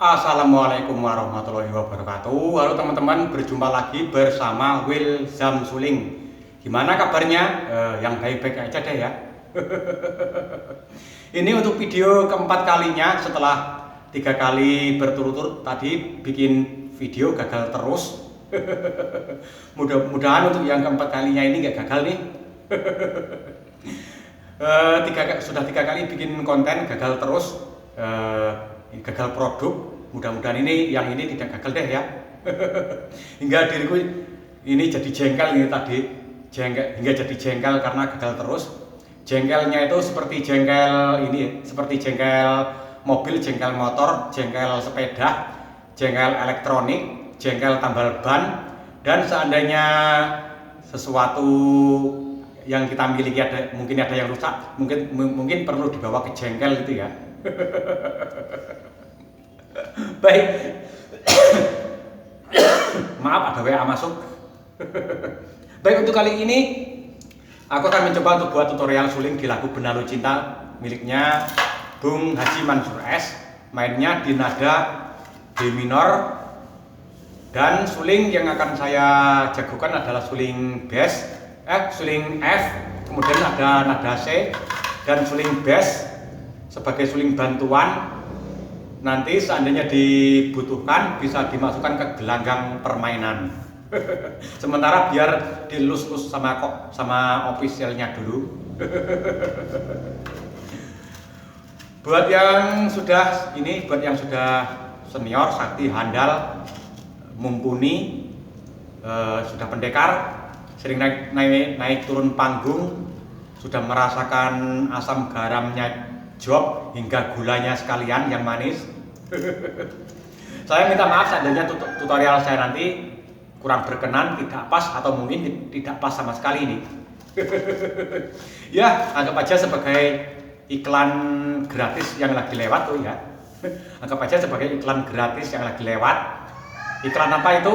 Assalamualaikum warahmatullahi wabarakatuh. Halo teman-teman, berjumpa lagi bersama Will Zam Suling. Gimana kabarnya? Yang baik-baik aja deh ya. Ini untuk video keempat kalinya setelah 3 kali berturut-turut tadi bikin video gagal terus. Mudah-mudahan untuk yang keempat kalinya ini nggak gagal nih. Sudah 3 kali bikin konten gagal terus, gagal produk. Mudah-mudahan yang ini tidak gagal deh ya. Hingga diriku ini jadi jengkel ini tadi, hingga jadi jengkel karena gagal terus. Jengkelnya itu seperti jengkel ini, seperti jengkel mobil, jengkel motor, jengkel sepeda, jengkel elektronik, jengkel tambal ban. Dan seandainya sesuatu yang kita miliki mungkin ada yang rusak, mungkin perlu dibawa ke jengkel gitu ya. Baik. Maaf, ada WA masuk. Baik, untuk kali ini aku akan mencoba untuk buat tutorial suling di lagu Benalu Cinta miliknya Bung Haji Mansur S. Mainnya di nada D minor. Dan suling yang akan saya jagokan adalah suling bass, suling F, kemudian ada nada C dan suling bass sebagai suling bantuan. Nanti seandainya dibutuhkan bisa dimasukkan ke gelanggang permainan. Sementara biar dilus-lus sama officialnya dulu. Buat yang sudah senior, sakti, handal, mumpuni, sudah pendekar, sering naik turun panggung, sudah merasakan asam garamnya job hingga gulanya sekalian yang manis. Saya minta maaf seandainya tutorial saya nanti kurang berkenan, tidak pas, atau mungkin tidak pas sama sekali ini. Ya, anggap aja sebagai iklan gratis yang lagi lewat tuh ya. Anggap aja sebagai iklan gratis yang lagi lewat. Iklan apa itu?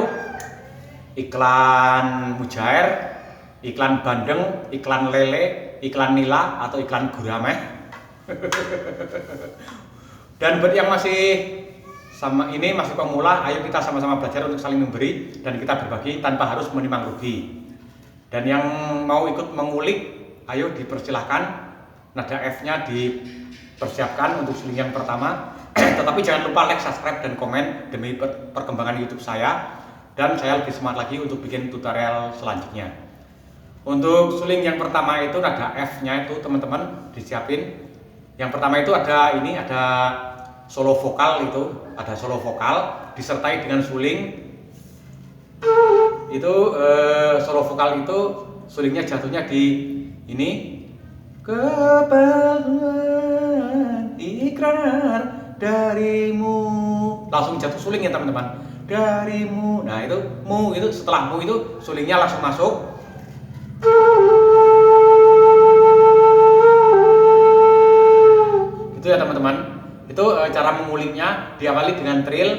Iklan mujair, iklan bandeng, iklan lele, iklan nila, atau iklan gurameh. Dan buat yang masih pemula, ayo kita sama-sama belajar untuk saling memberi dan kita berbagi tanpa harus menimang rugi. Dan yang mau ikut mengulik, ayo dipersilahkan. Nada F-nya dipersiapkan untuk suling yang pertama. Tetapi jangan lupa like, subscribe, dan komen demi perkembangan YouTube saya. Dan saya lebih semangat lagi untuk bikin tutorial selanjutnya. Untuk suling yang pertama itu nada F-nya itu teman-teman disiapin. Yang pertama itu ada solo vokal, disertai dengan suling. Itu solo vokal itu sulingnya jatuhnya di ini. Kepalsuan ikrar darimu. Langsung jatuh suling ya teman-teman. Darimu. Nah, itu mu itu setelah mu itu sulingnya langsung masuk. Itu ya teman-teman. Itu cara menguliknya, diawali dengan trill.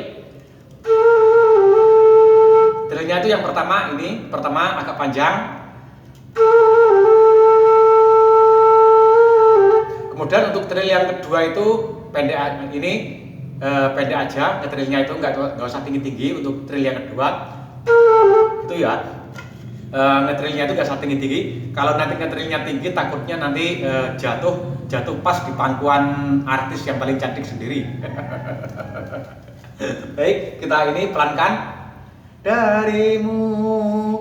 Trillnya itu yang pertama agak panjang. Kemudian untuk trill yang kedua itu pendek aja. Trillnya itu nggak usah tinggi-tinggi untuk trill yang kedua. Itu ya. Ngetrillnya itu nggak usah tinggi-tinggi. Kalau nanti ngetrillnya tinggi, takutnya nanti jatuh pas di pangkuan artis yang paling cantik sendiri. Baik, kita ini pelankan. Darimu.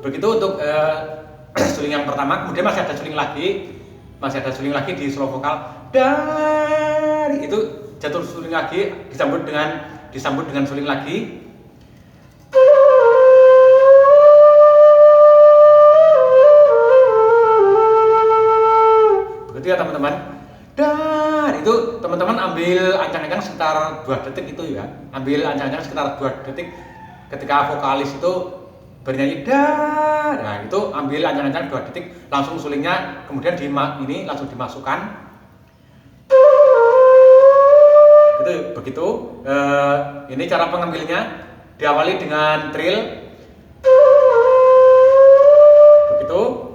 Begitu untuk suling yang pertama. Kemudian masih ada suling lagi di solo vokal. Dari itu jatuh suling lagi, disambut dengan suling lagi. Begitu ya teman-teman. Dan itu teman-teman ambil ancang-ancang sekitar 2 detik itu ya. Ambil ancang-ancang sekitar 2 detik ketika vokalis itu bernyanyi dar. Nah, itu ambil ancang-ancang 2 detik, langsung sulingnya kemudian langsung dimasukkan. Begitu. Ini cara pengambilnya, diawali dengan trill. Begitu.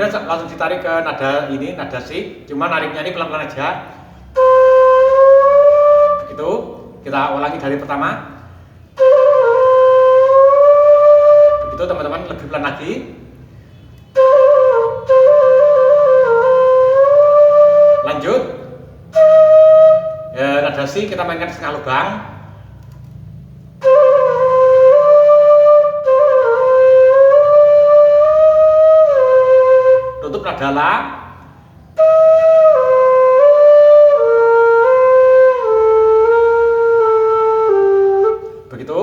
kemudian langsung ditarik ke nada ini, nada C, cuma nariknya ini pelan-pelan aja. Begitu, kita ulangi dari pertama. Begitu teman-teman, lebih pelan lagi. Lanjut. Nada C kita mainkan setengah lubang. Tutup nada La. Begitu.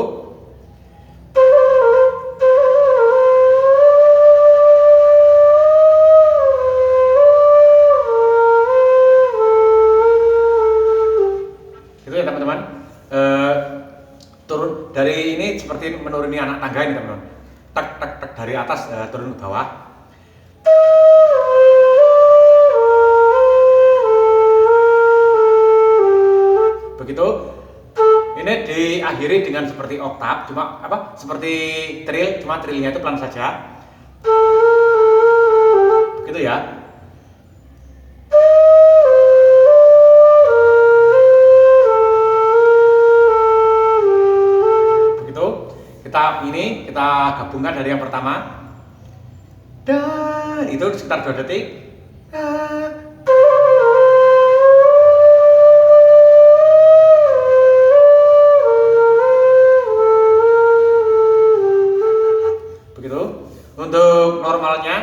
Gitu ya teman-teman. Turun dari ini seperti menuruni anak tangga ini teman-teman. Tak tak tak dari atas turun ke bawah. Begitu. Ini diakhiri dengan seperti oktav, cuma apa? Seperti trill, cuma trillnya itu pelan saja. Begitu ya. Begitu. Kita gabungkan dari yang pertama. Dan itu sekitar 2 detik. Begitu. Untuk normalnya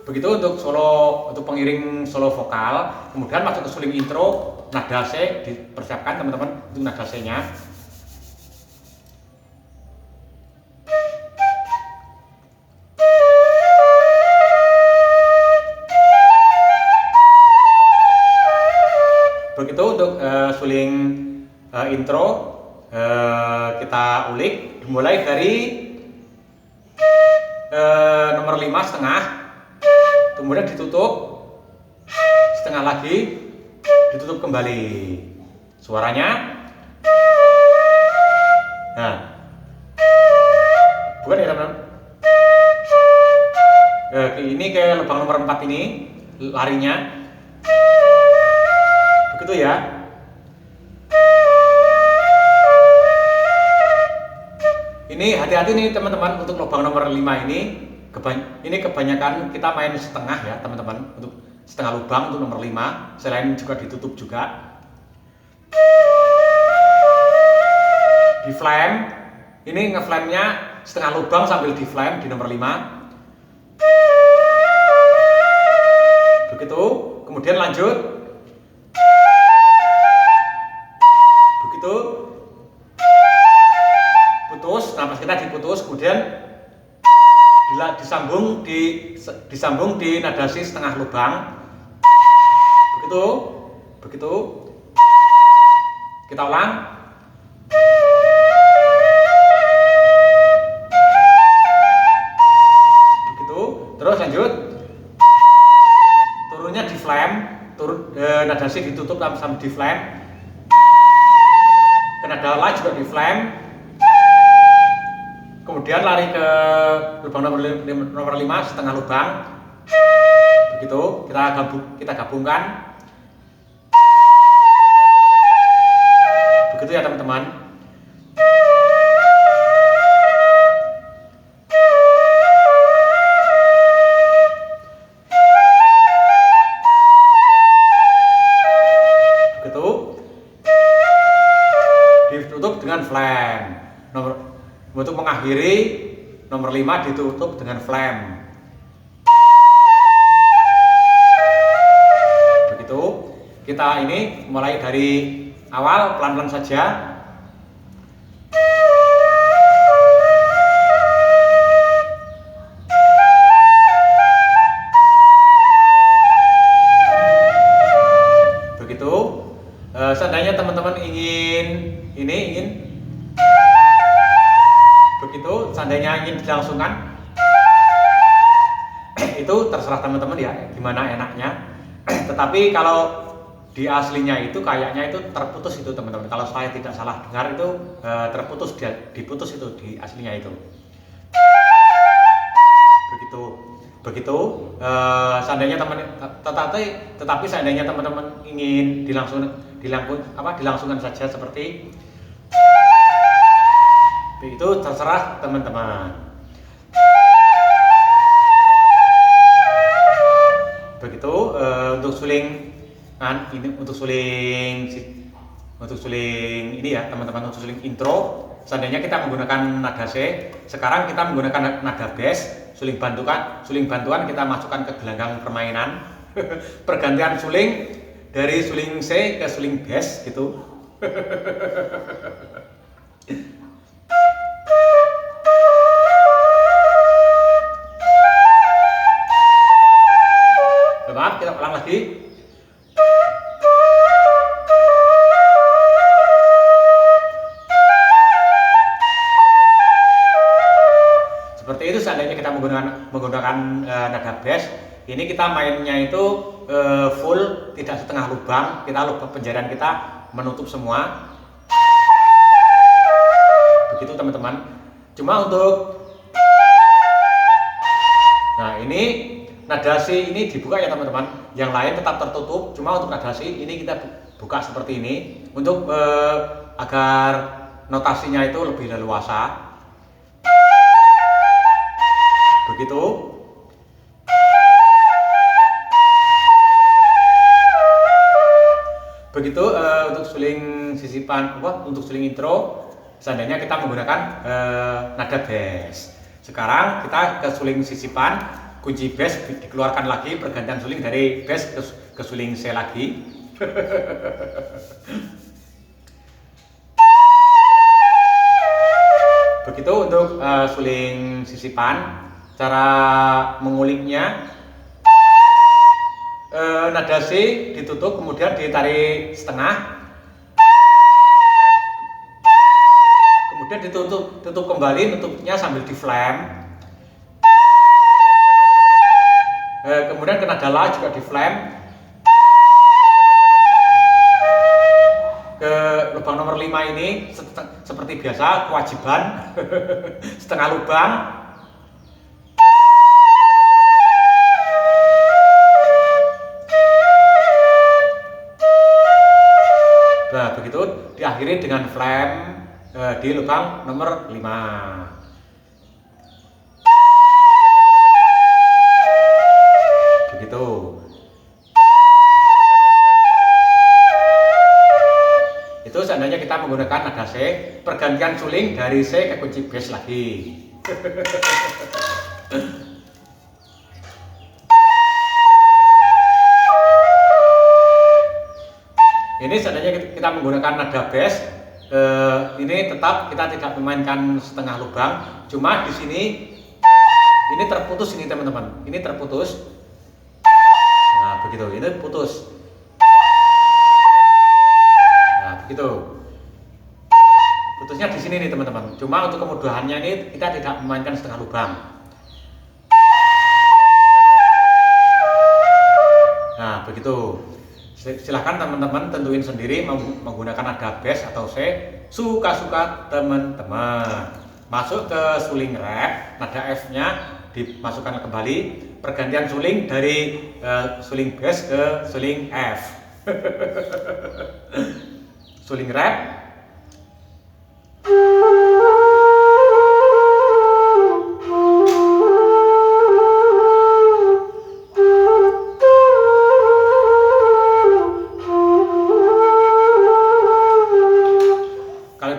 begitu. Untuk pengiring solo vokal, kemudian masuk ke suling intro, nada C dipersiapkan teman-teman untuk nada C-nya. Begitu untuk suling intro kita ulik dimulai dari nomor 5 setengah, kemudian ditutup setengah lagi, ditutup kembali suaranya. Nah, bukan ya teman-teman. Ini ke lubang nomor 4 ini larinya. Begitu ya. Ini hati-hati nih teman-teman, untuk lubang nomor 5 ini kebanyakan kita main setengah ya teman-teman, untuk setengah lubang untuk nomor 5, selain juga ditutup juga. Di flame, ini ngeflame-nya setengah lubang sambil di flame di nomor 5. Begitu, kemudian lanjut. Begitu. Putus, nah pas kita diputus kemudian disambung di nada C setengah lubang. Begitu. Kita ulang. Begitu. Terus lanjut. Turunnya di flame, nada C ditutup sampai di flame. Ke nada La juga di flame. Kemudian lari ke lubang nomor 5 setengah lubang. Begitu, kita gabungkan. Begitu ya teman-teman. Begitu. Ditutup dengan flame. Untuk mengakhiri nomor 5 ditutup dengan flame. Begitu. Kita ini mulai dari awal pelan-pelan saja. Begitu. Seandainya teman-teman ingin begitu, seandainya ingin dilangsungkan, itu terserah teman-teman ya, gimana enaknya. Tetapi kalau di aslinya itu kayaknya itu terputus itu teman-teman. Kalau saya tidak salah dengar itu terputus, diputus itu di aslinya itu. Begitu begitu seandainya tetapi seandainya teman-teman ingin dilangsungkan saja seperti itu, terserah teman-teman. Begitu untuk suling ini untuk suling ini ya teman-teman, untuk suling intro seandainya kita menggunakan nada C, sekarang kita menggunakan nada bass. Suling bantuan kita masukkan ke gelanggang permainan. Pergantian suling dari suling C ke suling bass gitu. Maaf, kita ulang lagi. Seperti itu seandainya kita menggunakan nada bass. Ini kita mainnya itu full, tidak setengah lubang. Lubang penjarian kita menutup semua. Begitu teman-teman. Cuma untuk ini nada C ini dibuka ya teman-teman. Yang lain tetap tertutup. Cuma untuk nada C ini kita buka seperti ini untuk agar notasinya itu lebih leluasa. Begitu. Begitu untuk suling sisipan untuk suling intro seandainya kita menggunakan nada bass. Sekarang kita ke suling sisipan, kunci bass dikeluarkan lagi, pergantian suling dari bass ke suling C lagi. Begitu untuk suling sisipan. Cara menguliknya, nada C ditutup kemudian ditarik setengah, kemudian tutup kembali, nutupnya sambil di flam. Kemudian ke nada La juga di flam. Ke lubang nomor 5 ini seperti biasa kewajiban setengah lubang. Nah, begitu diakhiri dengan flam di lubang nomor 5. Begitu. Itu seandainya kita menggunakan nada C, pergantian suling dari C ke kunci bass lagi. Ini seandainya kita menggunakan nada bass, ini tetap kita tidak memainkan setengah lubang. Cuma di sini ini terputus ini teman-teman. Ini terputus. Nah, begitu. Ini putus. Nah, begitu. Putusnya di sini nih teman-teman. Cuma untuk kemudahannya ini kita tidak memainkan setengah lubang. Nah, begitu. Silahkan teman-teman tentuin sendiri menggunakan nada bass atau C, suka-suka teman-teman. Masuk ke suling rep, nada F-nya dimasukkan kembali, pergantian suling dari suling bass ke suling F. Suling rep.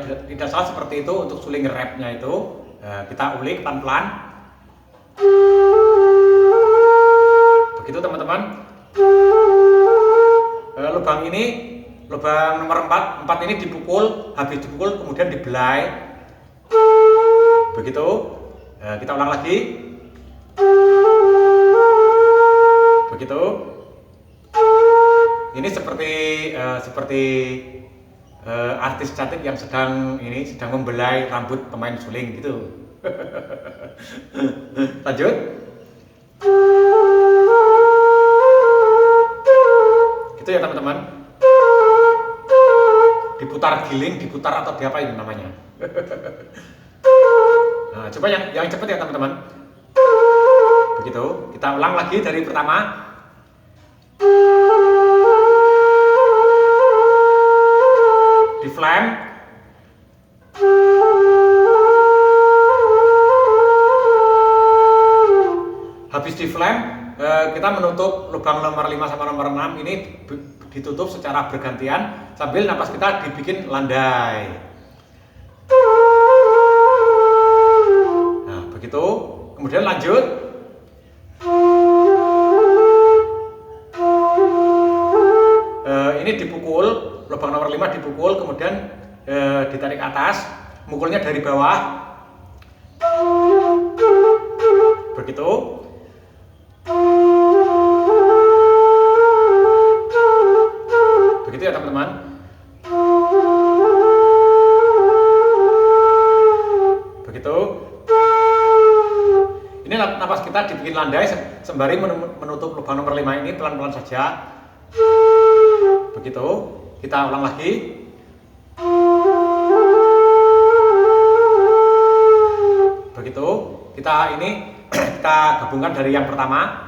Tidak salah seperti itu untuk suling rapnya itu. Kita ulik pelan-pelan. Begitu teman-teman. Lubang ini, lubang nomor 4 ini dipukul, habis dipukul kemudian dibelai. Begitu. Kita ulang lagi. Begitu. Ini seperti artis cantik yang sedang membelai rambut pemain suling gitu. Lanjut. Gitu ya teman-teman. diputar giling, diputar atau diapa ini namanya. Nah, coba yang cepat ya teman-teman. Begitu, kita ulang lagi dari pertama. Di flam. Habis di flam, kita menutup lubang nomor 5 sama nomor 6 ini ditutup secara bergantian sambil napas kita dibikin landai. Nah, begitu. Kemudian lanjut. Ini dipukul, lubang nomor 5 dipukul, kemudian ditarik atas, mukulnya dari bawah. Begitu. Begitu ya teman-teman. Begitu. Ini napas kita dibikin landai sembari menutup lubang nomor 5 ini pelan-pelan saja. Begitu. Kita ulang lagi. Begitu. Kita gabungkan dari yang pertama.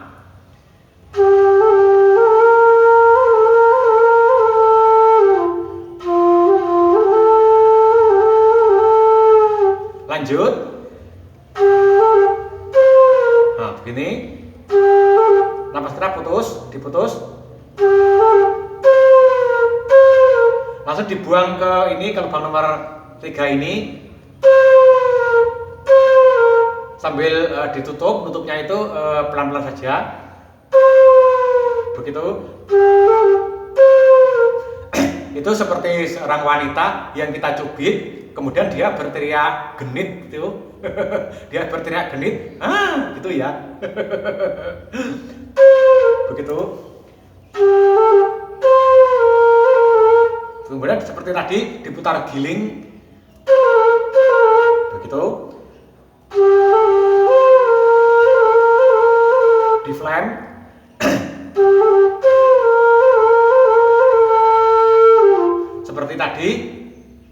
Lanjut. Nah, begini. Napas kita diputus. Langsung dibuang ke lubang nomor 3 ini. Sambil nutupnya itu pelan-pelan saja. Begitu. Itu seperti seorang wanita yang kita cubit, kemudian dia berteriak genit gitu. Dia berteriak genit, gitu ya. Begitu. Kemudian seperti tadi diputar giling. Begitu. Di flam.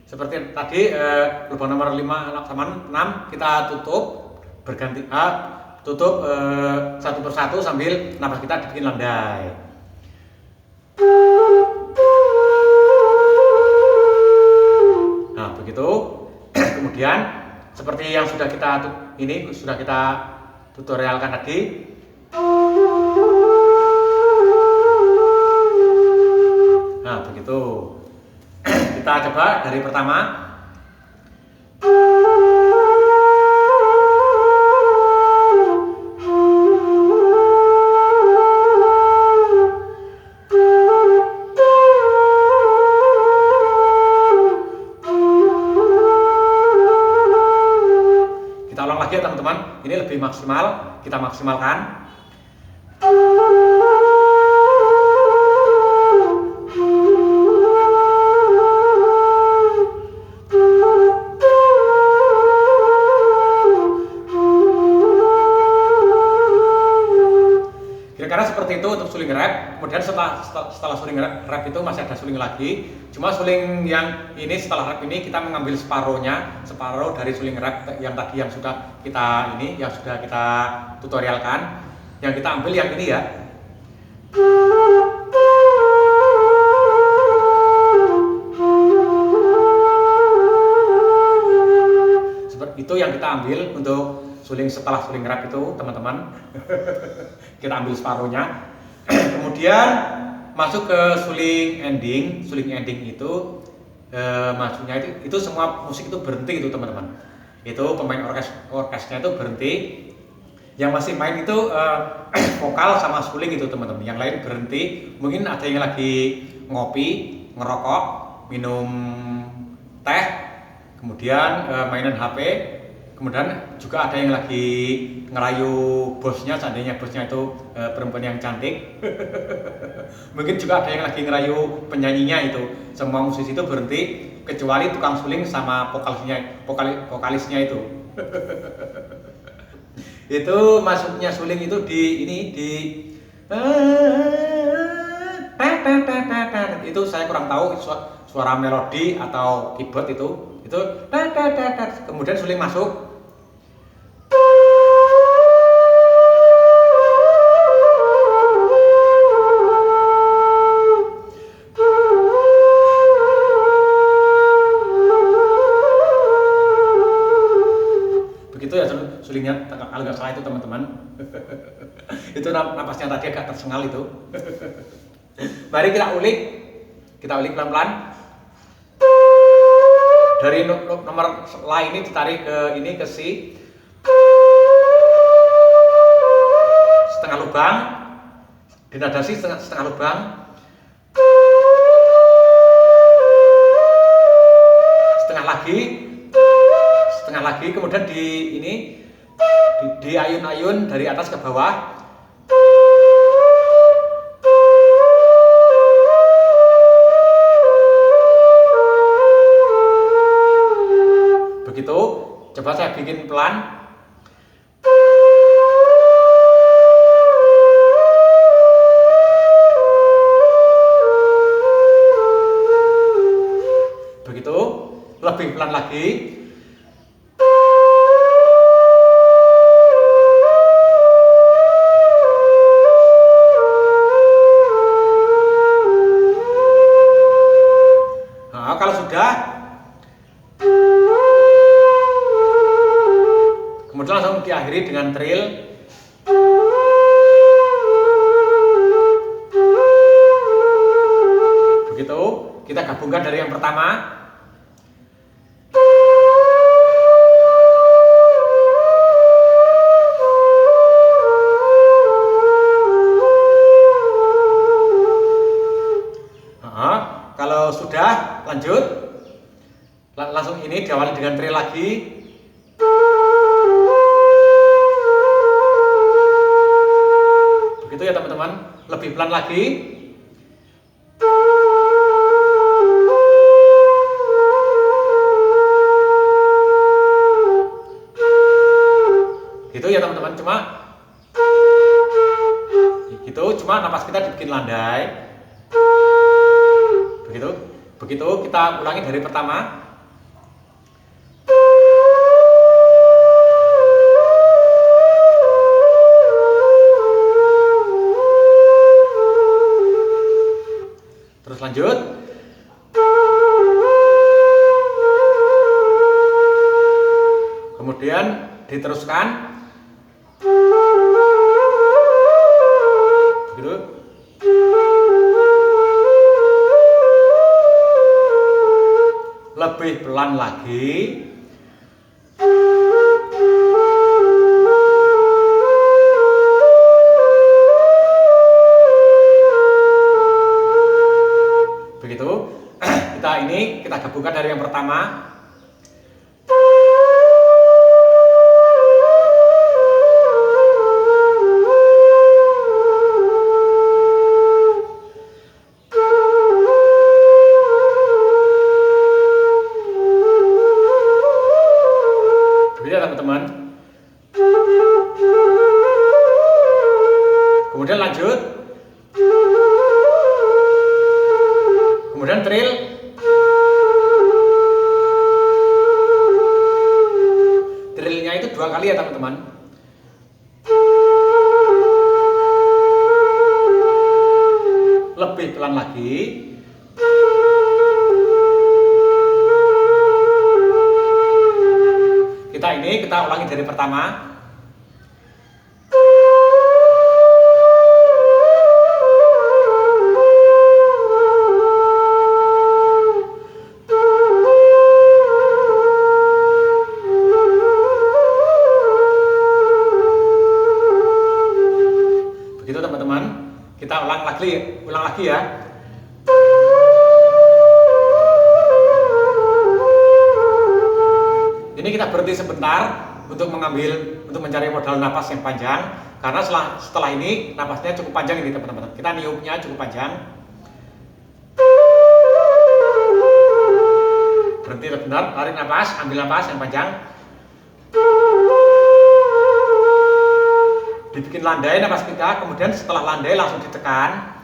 Seperti tadi lubang nomor 5 sama 6 kita tutup berganti tutup satu persatu sambil napas kita dibikin landai. Nah, begitu. Kemudian seperti yang sudah kita tutorialkan tadi. Nah, begitu. Kita coba dari pertama. Kita ulang lagi ya teman-teman. Ini lebih maksimal, kita maksimalkan. Karena seperti itu untuk suling rap. Kemudian setelah suling rap itu masih ada suling lagi. Cuma suling yang ini setelah rap ini kita mengambil separuh dari suling rap yang tadi yang sudah kita tutorialkan. Yang kita ambil yang ini ya. Seperti itu yang kita ambil untuk setelah suling rap itu teman-teman. Kita ambil separuhnya. Kemudian masuk ke suling ending. Suling ending itu maksudnya itu semua musik itu berhenti itu teman-teman. Itu pemain orkesnya itu berhenti. Yang masih main itu vokal sama suling itu teman-teman. Yang lain berhenti. Mungkin ada yang lagi ngopi, ngerokok, minum teh, kemudian mainan HP. Kemudian juga ada yang lagi ngerayu bosnya, seandainya bosnya itu perempuan yang cantik. Mungkin juga ada yang lagi ngerayu penyanyinya itu. Semua musisi itu berhenti kecuali tukang suling sama vokalisnya itu. Itu masuknya suling itu itu saya kurang tahu suara melodi atau keyboard itu kemudian suling masuk. Begitu ya sulingnya, kalau nggak salah itu teman-teman. Itu napasnya tadi agak tersengal itu. Mari kita ulik pelan-pelan. Dari nomor La ini ditarik ke Si, setengah lubang, di nada Si setengah lubang, setengah lagi, kemudian di ayun-ayun dari atas ke bawah. Begitu, coba saya bikin pelan. Begitu, lebih pelan lagi. Nah, kalau sudah, kemudian langsung diakhiri dengan trill. Begitu, kita gabungkan dari yang pertama. Nah, kalau sudah, lanjut. Langsung ini diawali dengan trill lagi. Begitu ya teman-teman, lebih pelan lagi. Gitu ya teman-teman, cuma napas kita dibikin landai. Begitu kita ulangi dari pertama. Terus lanjut. Kemudian diteruskan. Begitu. Lebih pelan lagi. Begitu. Kita gabungkan dari yang pertama. Begitu ya teman-teman. Kemudian lanjut. Kemudian trill. Trillnya itu 2 kali ya teman-teman. Lebih pelan lagi. Kita ulangi dari pertama. Begitu teman-teman, kita ulang lagi ya. Ini kita berhenti sebentar untuk mencari modal napas yang panjang, karena setelah ini napasnya cukup panjang ini teman-teman. Kita niupnya cukup panjang. Berhenti sebentar, tarik napas, ambil napas yang panjang. Dibikin landai napas kita, kemudian setelah landai langsung ditekan.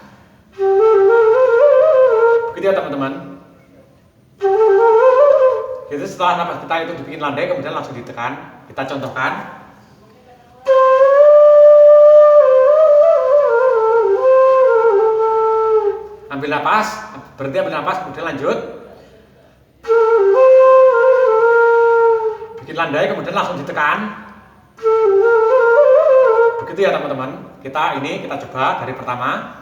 Begitu ya teman-teman. Itu setelah napas kita itu dibikin landai, kemudian langsung ditekan. Kita contohkan. Ambil napas, berhenti ambil napas, kemudian lanjut. Bikin landai, kemudian langsung ditekan. Begitu ya teman-teman. Kita coba dari pertama.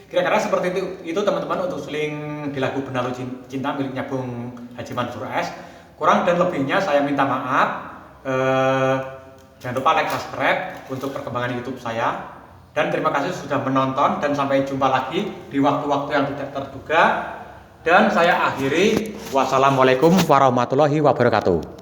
Kira-kira seperti itu teman-teman untuk suling di lagu Benalu Cinta miliknya Bung Haji Mansur S. Kurang dan lebihnya saya minta maaf. Jangan lupa like, subscribe untuk perkembangan YouTube saya. Dan terima kasih sudah menonton dan sampai jumpa lagi di waktu-waktu yang tidak terduga. Dan saya akhiri, wassalamualaikum warahmatullahi wabarakatuh.